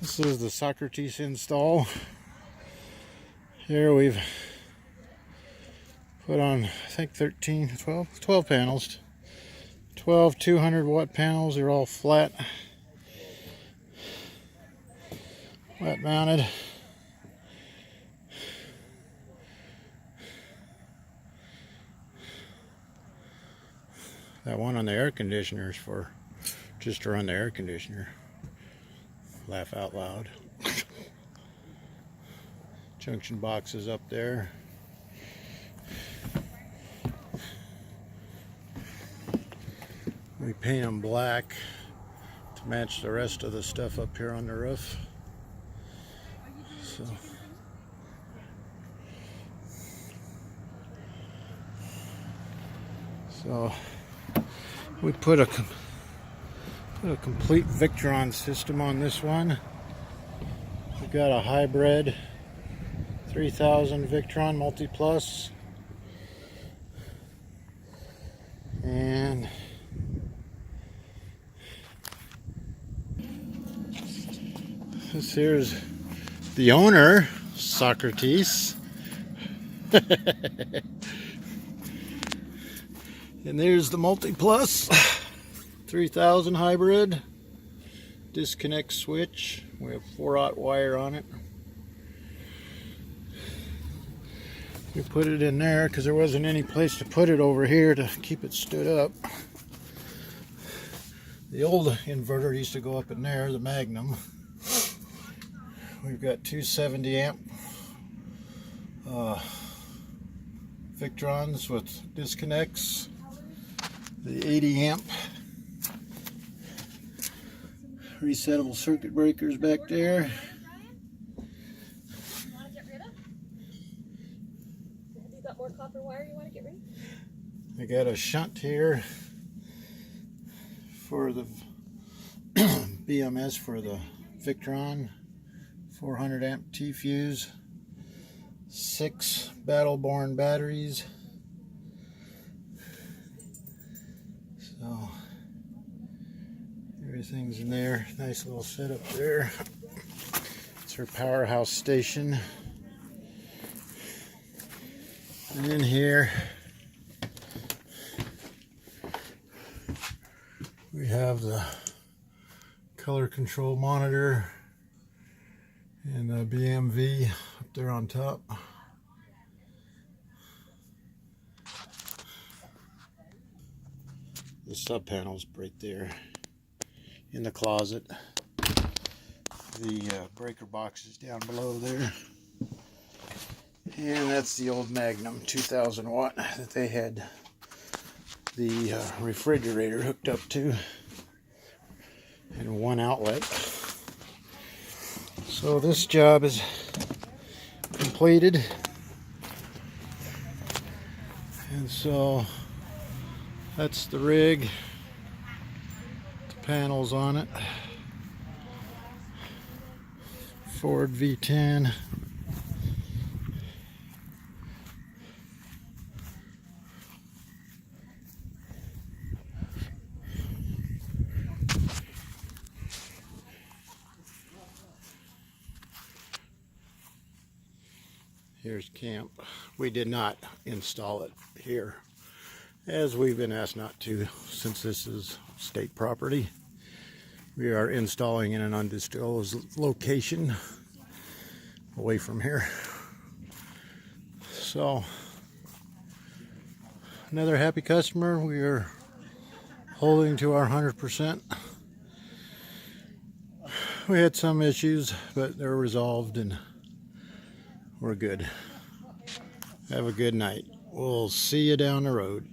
This is the Socrates install. Here we've put on, I think 12 panels. 12 200-watt panels. They're all flat, mounted. That one on the air conditioner is for just to run the air conditioner. Laugh out loud. Junction boxes up there. We paint them black to match the rest of the stuff up here on the roof. So we put a complete Victron system on this one. We've got a hybrid 3000 Victron Multi-Plus, and this here's the owner, Socrates. And there's the Multi-Plus 3000 hybrid disconnect switch. We have 4/0 wire on it. We put it in there because there wasn't any place to put it over here to keep it stood up. The old inverter used to go up in there, the Magnum. We've got two 70 amp Victrons with disconnects. The 80 amp resettable circuit breakers back there. Have you got more copper wire you want to get rid of? I got a shunt here for the BMS for the Victron, 400 amp T-fuse, 6 Battle-Born batteries. So everything's in there. Nice little setup there. It's her powerhouse station. And in here we have the color control monitor and the BMV up there on top. The sub panels right there in the closet. The breaker box is down below there. And that's the old Magnum 2000 watt that they had the refrigerator hooked up to, and one outlet. So this job is completed, and so that's the rig, the panels on it, Ford V10. Here's camp. We did not install it here, as we've been asked not to, since this is state property. We are installing in an undisclosed location away from here. So, another happy customer. We are holding to our 100%. We had some issues, but they're resolved and we're good. Have a good night. We'll see you down the road.